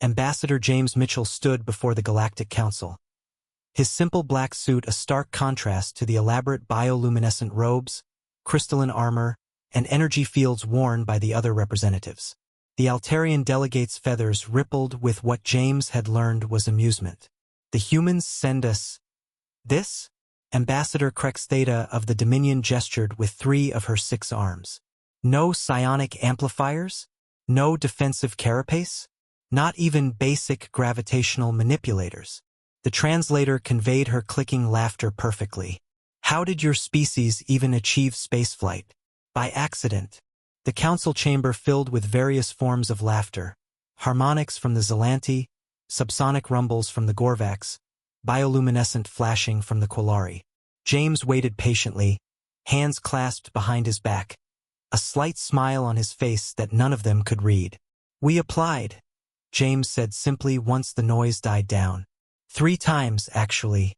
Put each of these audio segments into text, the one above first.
Ambassador James Mitchell stood before the Galactic Council. His simple black suit a stark contrast to the elaborate bioluminescent robes, crystalline armor, and energy fields worn by the other representatives. The Altarian delegate's feathers rippled with what James had learned was amusement. The humans send us this? Ambassador Crextheta of the Dominion gestured with 3 of her 6 arms. No psionic amplifiers? No defensive carapace? Not even basic gravitational manipulators. The translator conveyed her clicking laughter perfectly. How did your species even achieve spaceflight? By accident. The council chamber filled with various forms of laughter. Harmonics from the Zelanti, subsonic rumbles from the Gorvax, bioluminescent flashing from the Quillari. James waited patiently, hands clasped behind his back, a slight smile on his face that none of them could read. We applied, James said simply once the noise died down. 3 times, actually.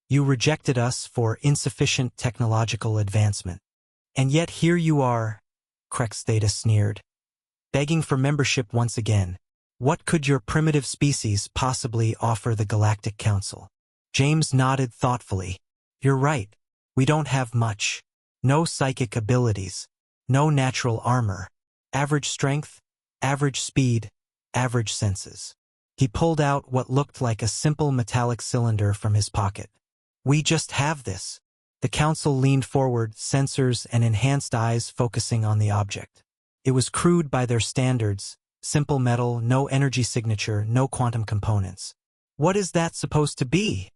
You rejected us for insufficient technological advancement. And yet here you are, Crextheta sneered, begging for membership once again. What could your primitive species possibly offer the Galactic Council? James nodded thoughtfully. You're right. We don't have much. No psychic abilities. No natural armor. Average strength, average speed, average senses. He pulled out what looked like a simple metallic cylinder from his pocket. We just have this. The council leaned forward, sensors and enhanced eyes focusing on the object. It was crude by their standards, simple metal, no energy signature, no quantum components. What is that supposed to be?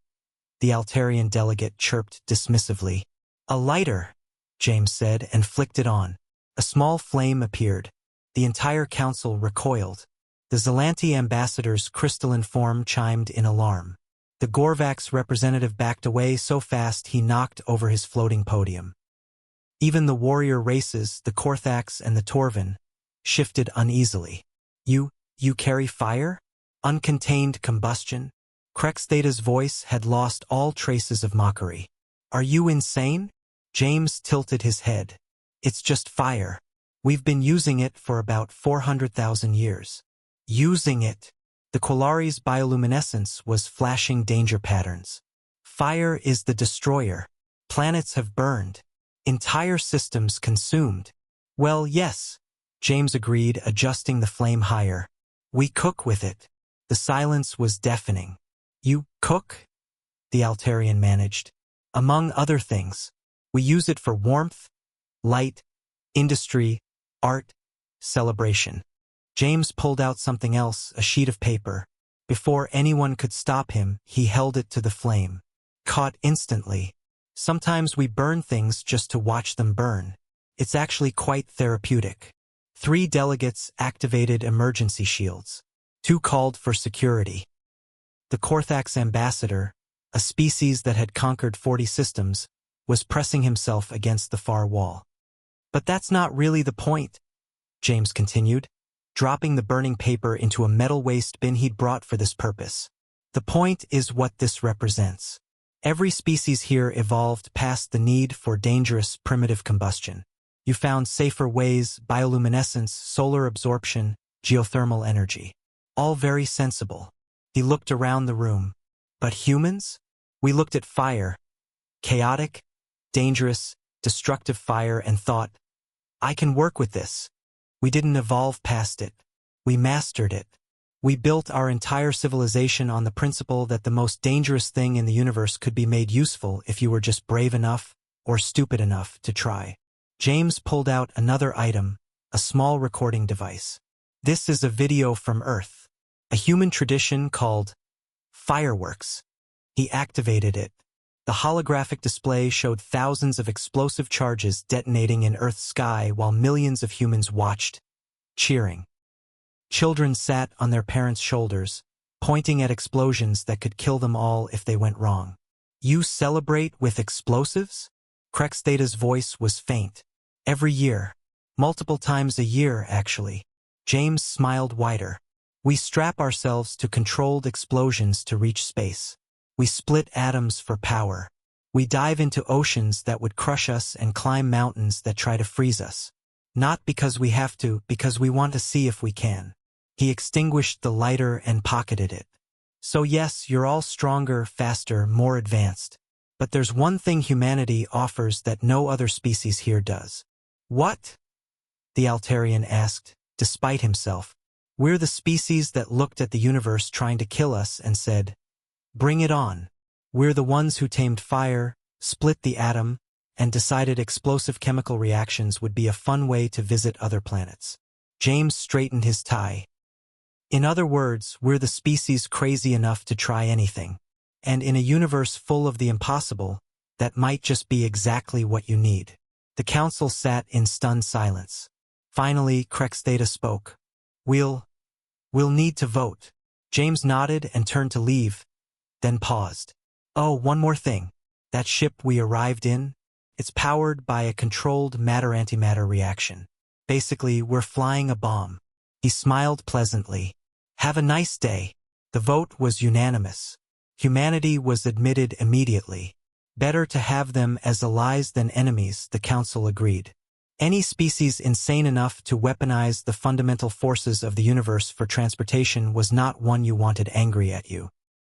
The Altarian delegate chirped dismissively. A lighter, James said, and flicked it on. A small flame appeared. The entire council recoiled. The Zelanti ambassador's crystalline form chimed in alarm. The Gorvax representative backed away so fast he knocked over his floating podium. Even the warrior races, the Korthax and the Torvin, shifted uneasily. You carry fire? Uncontained combustion? Crextheta's voice had lost all traces of mockery. Are you insane? James tilted his head. It's just fire. We've been using it for about 400,000 years. Using it. The Quillari's bioluminescence was flashing danger patterns. Fire is the destroyer. Planets have burned. Entire systems consumed. Well, yes, James agreed, adjusting the flame higher. We cook with it. The silence was deafening. You cook? The Altarian managed. Among other things, we use it for warmth, light, industry, art, celebration. James pulled out something else, a sheet of paper. Before anyone could stop him, he held it to the flame. Caught instantly. Sometimes we burn things just to watch them burn. It's actually quite therapeutic. 3 delegates activated emergency shields. 2 called for security. The Korthax ambassador, a species that had conquered 40 systems, was pressing himself against the far wall. But that's not really the point, James continued, dropping the burning paper into a metal waste bin he'd brought for this purpose. The point is what this represents. Every species here evolved past the need for dangerous primitive combustion. You found safer ways, bioluminescence, solar absorption, geothermal energy. All very sensible. He looked around the room. But humans? We looked at fire. Chaotic, dangerous, destructive fire and thought, I can work with this. We didn't evolve past it. We mastered it. We built our entire civilization on the principle that the most dangerous thing in the universe could be made useful if you were just brave enough or stupid enough to try. James pulled out another item, a small recording device. This is a video from Earth, a human tradition called fireworks. He activated it. The holographic display showed thousands of explosive charges detonating in Earth's sky while millions of humans watched, cheering. Children sat on their parents' shoulders, pointing at explosions that could kill them all if they went wrong. You celebrate with explosives? Crextheta's voice was faint. Every year. Multiple times a year, actually. James smiled wider. We strap ourselves to controlled explosions to reach space. We split atoms for power. We dive into oceans that would crush us and climb mountains that try to freeze us. Not because we have to, because we want to see if we can. He extinguished the lighter and pocketed it. So yes, you're all stronger, faster, more advanced. But there's one thing humanity offers that no other species here does. What? The Altarian asked, despite himself. We're the species that looked at the universe trying to kill us and said, "Bring it on." We're the ones who tamed fire, split the atom, and decided explosive chemical reactions would be a fun way to visit other planets. James straightened his tie. In other words, we're the species crazy enough to try anything. And in a universe full of the impossible, that might just be exactly what you need. The council sat in stunned silence. Finally, Crextheta spoke. We'll need to vote. James nodded and turned to leave, then paused. Oh, one more thing. That ship we arrived in, it's powered by a controlled matter-antimatter reaction. Basically, we're flying a bomb. He smiled pleasantly. Have a nice day. The vote was unanimous. Humanity was admitted immediately. Better to have them as allies than enemies, the council agreed. Any species insane enough to weaponize the fundamental forces of the universe for transportation was not one you wanted angry at you.